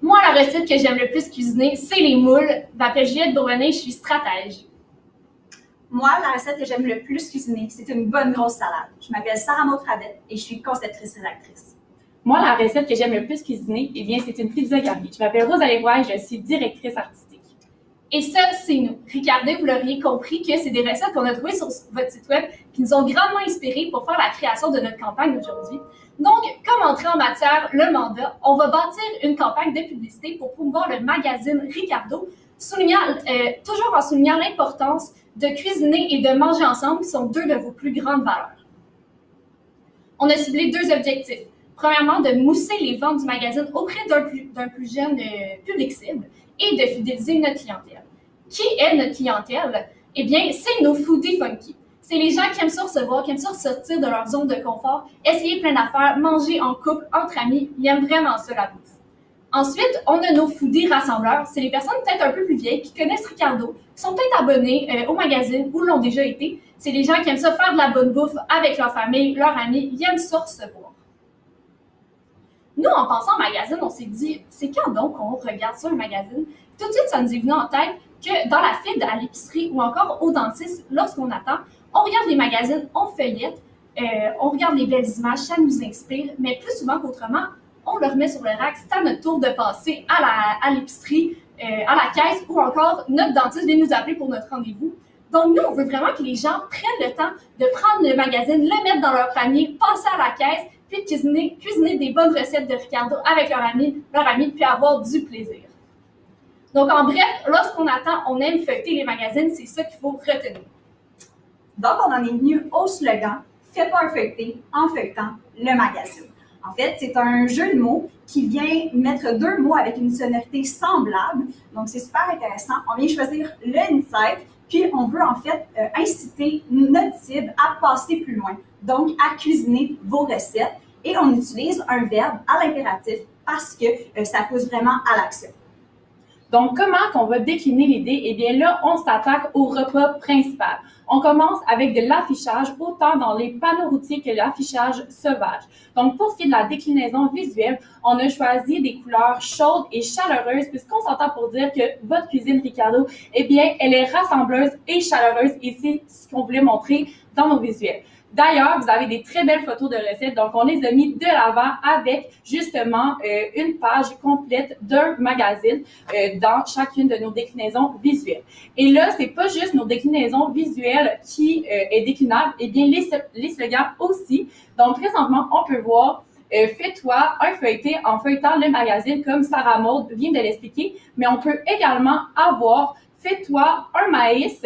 Moi, la recette que j'aime le plus cuisiner, c'est les moules. Je m'appelle Juliette Bourbonnais, je suis stratège. Moi, la recette que j'aime le plus cuisiner, c'est une bonne grosse salade. Je m'appelle Sarah Maud Fradette et je suis conceptrice-rédactrice. Moi, la recette que j'aime le plus cuisiner, eh bien, c'est une pizza garnie. Je m'appelle Rosalie Roy et je suis directrice artistique. Et ça, c'est nous. Regardez, vous l'auriez compris que c'est des recettes qu'on a trouvées sur votre site web qui nous ont grandement inspirés pour faire la création de notre campagne aujourd'hui. Donc, comme entrée en matière, le mandat, on va bâtir une campagne de publicité pour promouvoir le magazine Ricardo, toujours en soulignant l'importance de cuisiner et de manger ensemble, qui sont deux de vos plus grandes valeurs. On a ciblé deux objectifs. Premièrement, de mousser les ventes du magazine auprès d'un plus jeune public cible et de fidéliser notre clientèle. Qui est notre clientèle? Eh bien, c'est nos foodies funky. C'est les gens qui aiment ça recevoir, qui aiment ça sortir de leur zone de confort, essayer plein d'affaires, manger en couple, entre amis. Ils aiment vraiment ça, la bouffe. Ensuite, on a nos foodies rassembleurs. C'est les personnes peut-être un peu plus vieilles qui connaissent Ricardo, qui sont peut-être abonnés au magazine ou l'ont déjà été. C'est les gens qui aiment ça faire de la bonne bouffe avec leur famille, leurs amis. Ils aiment ça recevoir. Nous, en pensant au magazine, on s'est dit, c'est quand donc qu'on regarde ça, un magazine? Tout de suite, ça nous est venu en tête que dans la file à l'épicerie ou encore au dentiste, lorsqu'on attend, on regarde les magazines, on feuillette, on regarde les belles images, ça nous inspire, mais plus souvent qu'autrement, on le remet sur le rack, c'est à notre tour de passer à l'épicerie, à la caisse ou encore notre dentiste vient nous appeler pour notre rendez-vous. Donc, nous, on veut vraiment que les gens prennent le temps de prendre le magazine, le mettre dans leur panier, passer à la caisse, puis cuisiner des bonnes recettes de Ricardo avec leurs amis, puis avoir du plaisir. Donc, en bref, lorsqu'on attend, on aime feuilleter les magazines, c'est ça qu'il faut retenir. Donc, on en est venu au slogan « Fais-toi un feuilleté en feuilletant le magazine ». En fait, c'est un jeu de mots qui vient mettre deux mots avec une sonorité semblable. Donc, c'est super intéressant. On vient choisir le insight, puis on veut en fait inciter notre cible à passer plus loin, donc à cuisiner vos recettes. Et on utilise un verbe à l'impératif parce que ça pousse vraiment à l'action. Donc, comment qu'on va décliner l'idée? Eh bien là, on s'attaque au repas principal. On commence avec de l'affichage, autant dans les panneaux routiers que l'affichage sauvage. Donc, pour ce qui est de la déclinaison visuelle, on a choisi des couleurs chaudes et chaleureuses, puisqu'on s'entend pour dire que votre cuisine Ricardo, eh bien, elle est rassembleuse et chaleureuse, et c'est ce qu'on voulait montrer dans nos visuels. D'ailleurs, vous avez des très belles photos de recettes, donc on les a mis de l'avant avec justement une page complète d'un magazine dans chacune de nos déclinaisons visuelles. Et là, c'est pas juste nos déclinaisons visuelles qui est déclinable, et bien les slogans aussi. Donc présentement, on peut voir fais-toi un feuilleté en feuilletant le magazine comme Sarah Maud vient de l'expliquer, mais on peut également avoir fais-toi un maïs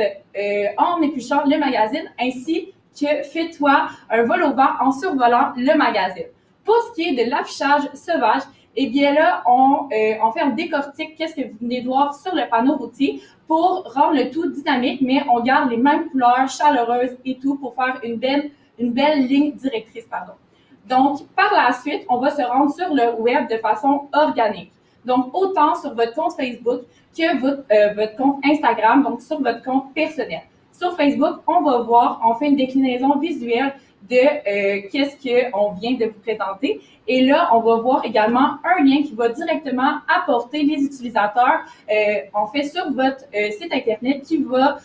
en épluchant le magazine, ainsi que fais-toi un vol au vent en survolant le magazine. Pour ce qui est de l'affichage sauvage, eh bien là, on fait un décortique, qu'est-ce que vous venez de voir sur le panneau routier pour rendre le tout dynamique, mais on garde les mêmes couleurs chaleureuses et tout pour faire une belle ligne directrice, pardon. Donc, par la suite, on va se rendre sur le web de façon organique. Donc, autant sur votre compte Facebook que votre compte Instagram, donc sur votre compte personnel. Sur Facebook, on fait une déclinaison visuelle de qu'est-ce qu'on vient de vous présenter. Et là, on va voir également un lien qui va directement apporter les utilisateurs, en fait, sur votre site Internet qui va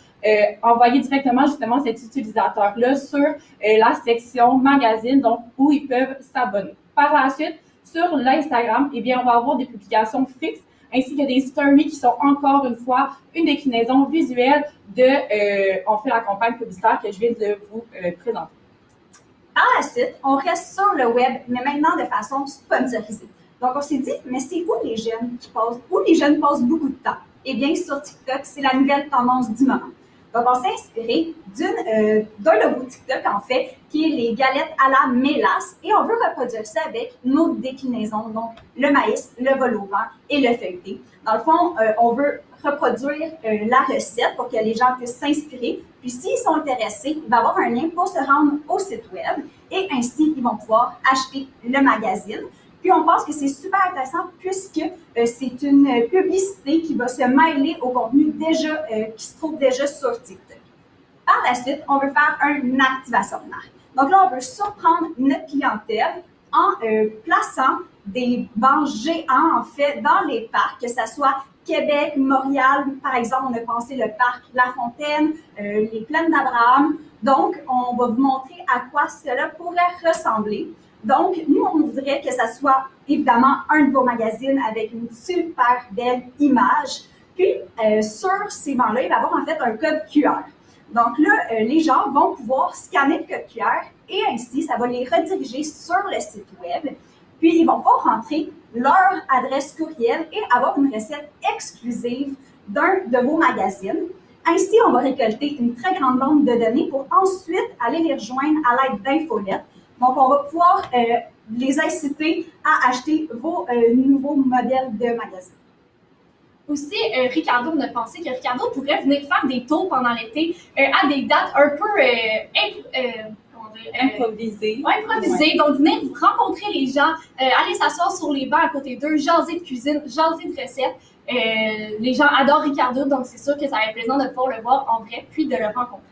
envoyer directement justement cet utilisateur-là sur la section magazine, donc où ils peuvent s'abonner. Par la suite, sur l'Instagram, eh bien, on va avoir des publications fixes ainsi que des stories qui sont encore une fois une déclinaison visuelle on fait la campagne publicitaire que je viens de vous présenter. Par la suite, on reste sur le web, mais maintenant de façon sponsorisée. Donc, on s'est dit, mais c'est où les jeunes passent beaucoup de temps? Eh bien, sur TikTok, c'est la nouvelle tendance du moment. Donc, on s'est inspiré d'un logo TikTok, en fait, qui est les galettes à la mélasse, et on veut reproduire ça avec nos déclinaisons, donc le maïs, le vol au vent et le feuilleté. Dans le fond, on veut reproduire la recette pour que les gens puissent s'inspirer. Puis, s'ils sont intéressés, il va y avoir un lien pour se rendre au site web, et ainsi, ils vont pouvoir acheter le magazine. Puis, on pense que c'est super intéressant puisque c'est une publicité qui va se mêler au contenu qui se trouve déjà sur TikTok. Par la suite, on veut faire une activation de marque. Donc là, on veut surprendre notre clientèle en plaçant des bancs géants, en fait, dans les parcs, que ce soit Québec, Montréal, par exemple, on a pensé le parc La Fontaine, les Plaines d'Abraham. Donc, on va vous montrer à quoi cela pourrait ressembler. Donc, nous, on voudrait que ça soit évidemment un de vos magazines avec une super belle image. Puis, sur ces bancs-là, il va y avoir en fait un code QR. Donc là, les gens vont pouvoir scanner le code QR et ainsi, ça va les rediriger sur le site web. Puis, ils vont pouvoir rentrer leur adresse courriel et avoir une recette exclusive d'un de vos magazines. Ainsi, on va récolter une très grande bande de données pour ensuite aller les rejoindre à l'aide d'infolettes. Donc, on va pouvoir les inciter à acheter vos nouveaux modèles de magazines. Aussi, Ricardo, on a pensé que Ricardo pourrait venir faire des tours pendant l'été à des dates un peu improvisées. Improvisées. Donc, venir rencontrer les gens, aller s'asseoir sur les bancs à côté d'eux, jaser de cuisine, jaser de recettes. Les gens adorent Ricardo, donc c'est sûr que ça va être plaisant de pouvoir le voir en vrai, puis de le rencontrer.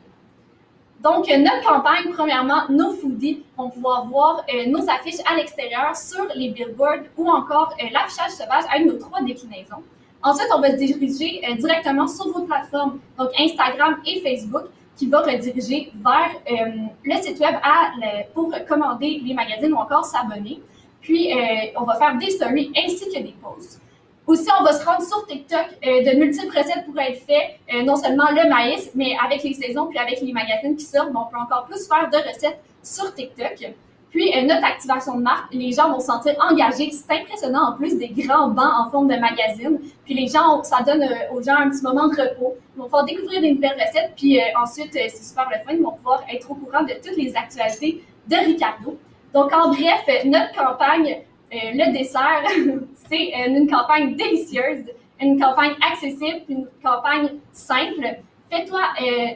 Donc, notre campagne, premièrement, nos foodies vont pouvoir voir nos affiches à l'extérieur sur les billboards ou encore l'affichage sauvage avec nos 3 déclinaisons. Ensuite, on va se diriger directement sur vos plateformes, donc Instagram et Facebook, qui va rediriger vers le site web pour commander les magazines ou encore s'abonner. Puis, on va faire des stories ainsi que des posts. Aussi, on va se rendre sur TikTok. De multiples recettes pourraient être faites, non seulement le maïs, mais avec les saisons puis avec les magazines qui sortent, on peut encore plus faire de recettes sur TikTok. Puis, notre activation de marque, les gens vont se sentir engagés. C'est impressionnant, en plus, des grands bancs en forme de magazine. Puis, les gens, ça donne aux gens un petit moment de repos. Ils vont pouvoir découvrir des nouvelles recettes. Puis, ensuite, c'est super le fun. Ils vont pouvoir être au courant de toutes les actualités de Ricardo. Donc, en bref, notre campagne, le dessert, c'est une campagne délicieuse, une campagne accessible, une campagne simple. Fais-toi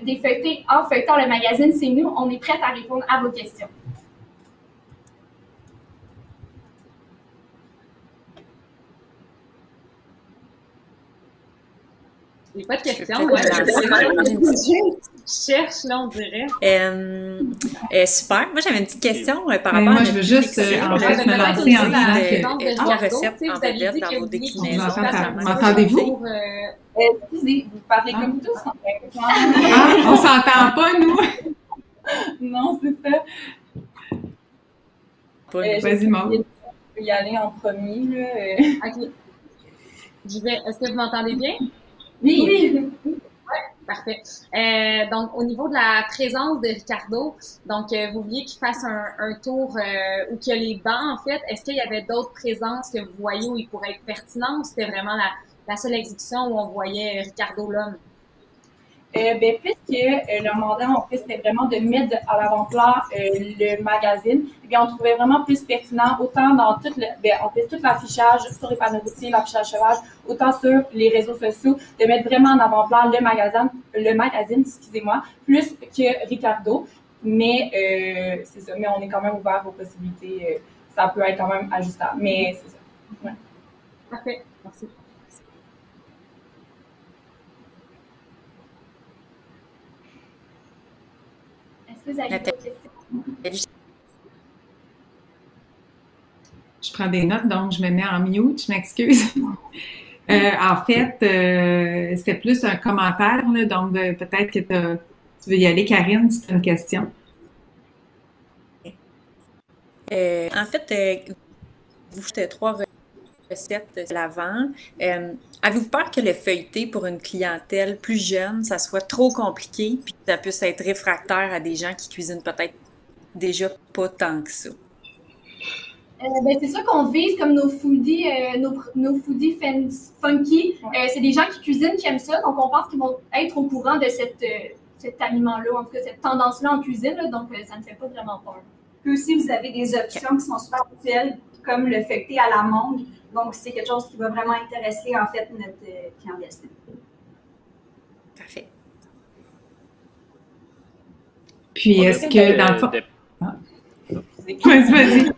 des feuilletés en feuilletant le magazine. C'est nous. On est prêts à répondre à vos questions. Il n'y a pas de questions. Ouais. Cherche, là, on dirait. Super. Moi, j'avais une petite question par rapport moi, à je veux juste en fait me lancer en disant que la recette en vedette dans vos déclinaisons. M'entendez-vous? Excusez, vous parlez comme tous. Ah, on s'entend pas, nous. Non, c'est ça. Vas-y, Maud. Je peux y aller en premier. Là. OK. Est-ce que vous m'entendez bien? Oui. Parfait. Donc, au niveau de la présence de Ricardo, donc vous vouliez qu'il fasse un tour où il y a les bancs, en fait. Est-ce qu'il y avait d'autres présences que vous voyez où il pourrait être pertinent ou c'était vraiment la seule exécution où on voyait Ricardo l'homme? Puisque le mandat, en fait, c'était vraiment de mettre à l'avant-plan le magazine, on trouvait vraiment plus pertinent, autant dans tout l'affichage sur les panneaux routiers, l'affichage sauvage, autant sur les réseaux sociaux, de mettre vraiment en avant-plan le magazine, excusez-moi, plus que Ricardo. Mais c'est ça, mais on est quand même ouvert aux possibilités. Ça peut être quand même ajustable, mais c'est ça. Ouais. Parfait, merci. Est-ce que vous avez d'autres questions? Je prends des notes, donc je me mets en mute, je m'excuse. En fait, c'était plus un commentaire, là, donc peut-être que tu veux y aller, Karine, si tu as une question. En fait, vous faites 3 recettes à l'avant. Avez-vous peur que le feuilleté pour une clientèle plus jeune, ça soit trop compliqué puis que ça puisse être réfractaire à des gens qui cuisinent peut-être déjà pas tant que ça? C'est sûr qu'on vise comme nos foodies, nos foodies funky. C'est des gens qui cuisinent, qui aiment ça. Donc, on pense qu'ils vont être au courant de cet aliment-là, en tout cas, cette tendance-là en cuisine. Là, donc, ça ne fait pas vraiment peur. Puis aussi, vous avez des options qui sont super utiles, comme le feuilleté à la mangue. Donc, c'est quelque chose qui va vraiment intéresser, en fait, notre clientèle. Parfait. Puis, est-ce que dans le fond... Vas-y.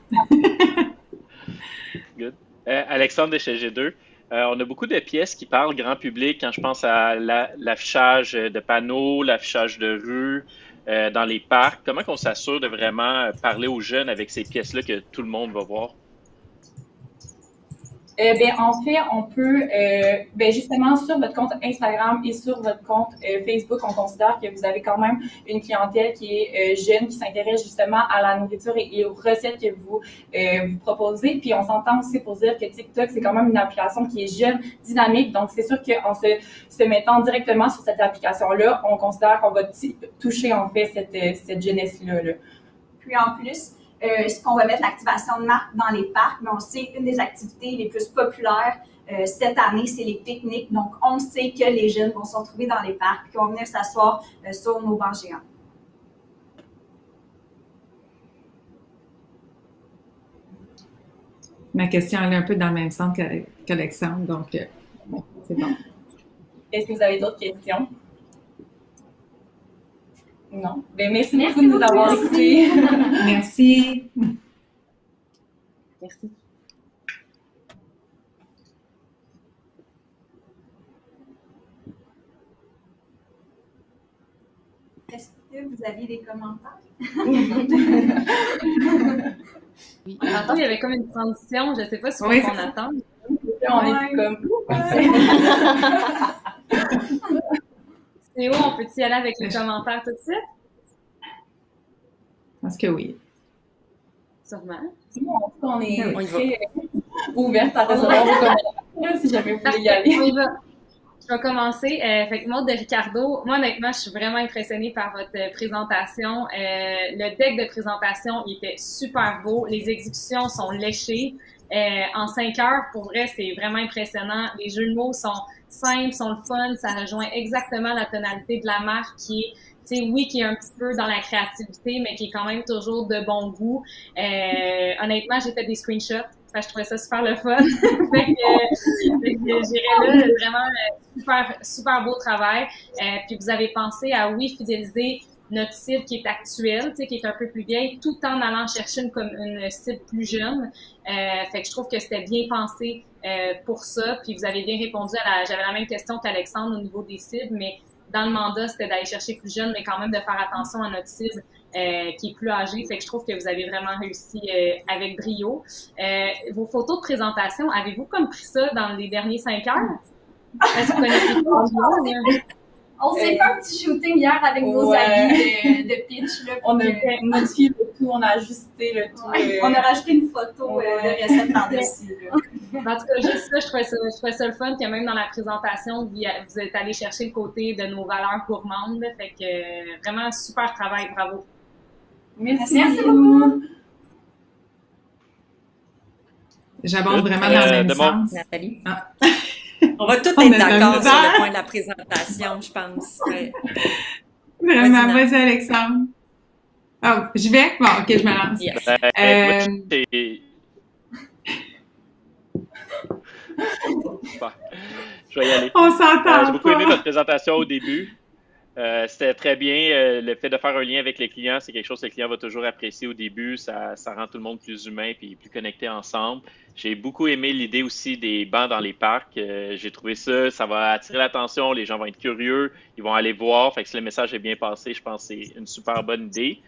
Good. Alexandre de chez G2. On a beaucoup de pièces qui parlent grand public quand je pense à l'affichage de panneaux, l'affichage de rues, dans les parcs. Comment on s'assure de vraiment parler aux jeunes avec ces pièces-là que tout le monde va voir? En fait, on peut, justement, sur votre compte Instagram et sur votre compte Facebook, on considère que vous avez quand même une clientèle qui est jeune, qui s'intéresse justement à la nourriture et aux recettes que vous proposez. Puis, on s'entend aussi pour dire que TikTok, c'est quand même une application qui est jeune, dynamique. Donc, c'est sûr qu'en se mettant directement sur cette application-là, on considère qu'on va toucher, en fait, cette jeunesse-là. Là. Puis, en plus, ce qu'on va mettre l'activation de marque dans les parcs, mais on sait une des activités les plus populaires cette année, c'est les pique-niques. Donc, on sait que les jeunes vont se retrouver dans les parcs et vont venir s'asseoir sur nos bancs géants. Ma question elle est un peu dans le même sens qu'Alexandre, donc c'est bon. Est-ce que vous avez d'autres questions? Non. Merci beaucoup de nous avoir écoutés. Merci. Merci. Est-ce que vous aviez des commentaires? Oui. Tantôt, il y avait comme une transition. Je ne sais pas si on attend. On est comme... Théo, on peut-y aller avec les commentaires tout de suite? Parce que oui. Sûrement. On est très ouverte à recevoir vos commentaires, si jamais vous voulez y aller. On y va. Je vais commencer. Fait que Maud de Ricardo, moi, honnêtement, je suis vraiment impressionnée par votre présentation. Le deck de présentation, il était super beau. Les exécutions sont léchées. En 5 heures, pour vrai, c'est vraiment impressionnant. Les jeux de mots sont simples, sont le fun. Ça rejoint exactement la tonalité de la marque qui est, tu sais, oui, qui est un petit peu dans la créativité, mais qui est quand même toujours de bon goût. Honnêtement, j'ai fait des screenshots. Fait que je trouvais ça super le fun. fait que j'irais là, vraiment super beau travail. Puis vous avez pensé à, oui, fidéliser notre cible qui est actuelle, tu sais, qui est un peu plus vieille, tout en allant chercher une cible plus jeune. Fait que je trouve que c'était bien pensé pour ça. Puis vous avez bien répondu j'avais la même question qu'Alexandre au niveau des cibles, mais dans le mandat, c'était d'aller chercher plus jeune, mais quand même de faire attention à notre cible qui est plus âgée. Fait que je trouve que vous avez vraiment réussi avec brio. Vos photos de présentation, avez-vous comme pris ça dans les derniers 5 heures? Est-ce que vous connaissez pas? On s'est fait un petit shooting hier avec nos amis de pitch. Là, on a modifié le tout, on a ajusté le tout. On a rajouté une photo de recette par-dessus. En tout cas, juste ça, je trouvais ça le fun. Puis même dans la présentation, vous êtes allé chercher le côté de nos valeurs gourmandes. Fait que vraiment, super travail. Bravo. Merci beaucoup. J'aborde vraiment dans le même sens. Nathalie. Ah. On va tous être d'accord sur le point de la présentation, je pense. Ouais. Vraiment, vas-y, Alexandre. Oh, je vais? Bon, OK, je me lance. Yes. Je vais y aller. On s'entend. J'ai beaucoup aimé votre présentation au début. C'était très bien. Le fait de faire un lien avec les clients, c'est quelque chose que le client va toujours apprécier au début. Ça rend tout le monde plus humain et plus connecté ensemble. J'ai beaucoup aimé l'idée aussi des bancs dans les parcs. J'ai trouvé ça va attirer l'attention. Les gens vont être curieux. Ils vont aller voir. Fait que si le message est bien passé, je pense que c'est une super bonne idée.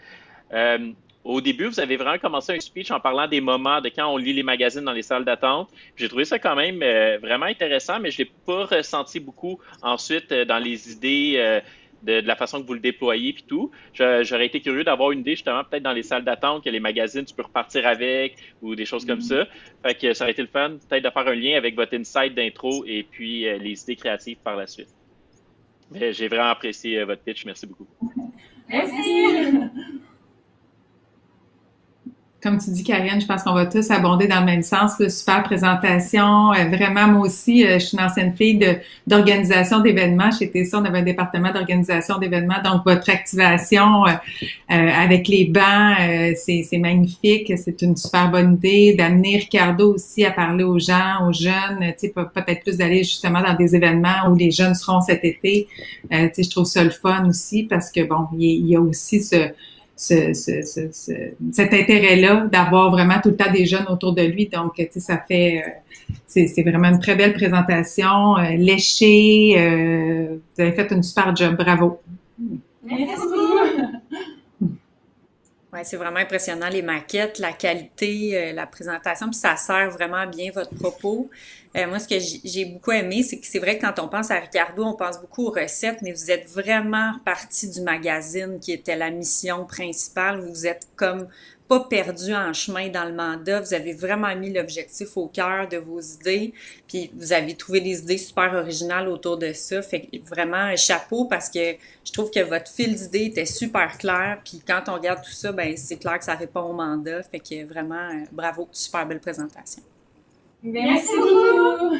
Au début, vous avez vraiment commencé un speech en parlant des moments de quand on lit les magazines dans les salles d'attente. J'ai trouvé ça quand même vraiment intéressant, mais je ne l'ai pas ressenti beaucoup ensuite dans les idées de la façon que vous le déployez puis tout. J'aurais été curieux d'avoir une idée justement peut-être dans les salles d'attente que les magazines, tu peux repartir avec ou des choses comme ça. Fait que ça aurait été le fun peut-être de faire un lien avec votre insight d'intro et puis les idées créatives par la suite. Mais j'ai vraiment apprécié votre pitch. Merci beaucoup. Merci. Comme tu dis, Karine, je pense qu'on va tous abonder dans le même sens. Là, super présentation. Vraiment, moi aussi, je suis une ancienne fille d'organisation d'événements. Chez TSA, on avait un département d'organisation d'événements. Donc, votre activation avec les bancs, c'est magnifique. C'est une super bonne idée. D'amener Ricardo aussi à parler aux gens, aux jeunes. Tu sais, peut-être plus d'aller justement dans des événements où les jeunes seront cet été. Tu sais, je trouve ça le fun aussi parce que, bon, il y a aussi cet intérêt-là d'avoir vraiment tout le temps des jeunes autour de lui. Donc, tu sais, ça fait... c'est vraiment une très belle présentation, léchée. Vous avez fait une super job. Bravo. Merci. Ouais, c'est vraiment impressionnant, les maquettes, la qualité, la présentation, puis ça sert vraiment bien votre propos. Moi, ce que j'ai beaucoup aimé, c'est que c'est vrai que quand on pense à Ricardo, on pense beaucoup aux recettes, mais vous êtes vraiment partie du magazine qui était la mission principale. Vous êtes comme pas perdu en chemin dans le mandat. Vous avez vraiment mis l'objectif au cœur de vos idées, puis vous avez trouvé des idées super originales autour de ça. Fait que vraiment un chapeau parce que je trouve que votre fil d'idées était super clair. Puis quand on regarde tout ça, ben c'est clair que ça répond au mandat. Fait que vraiment bravo, super belle présentation. Merci beaucoup.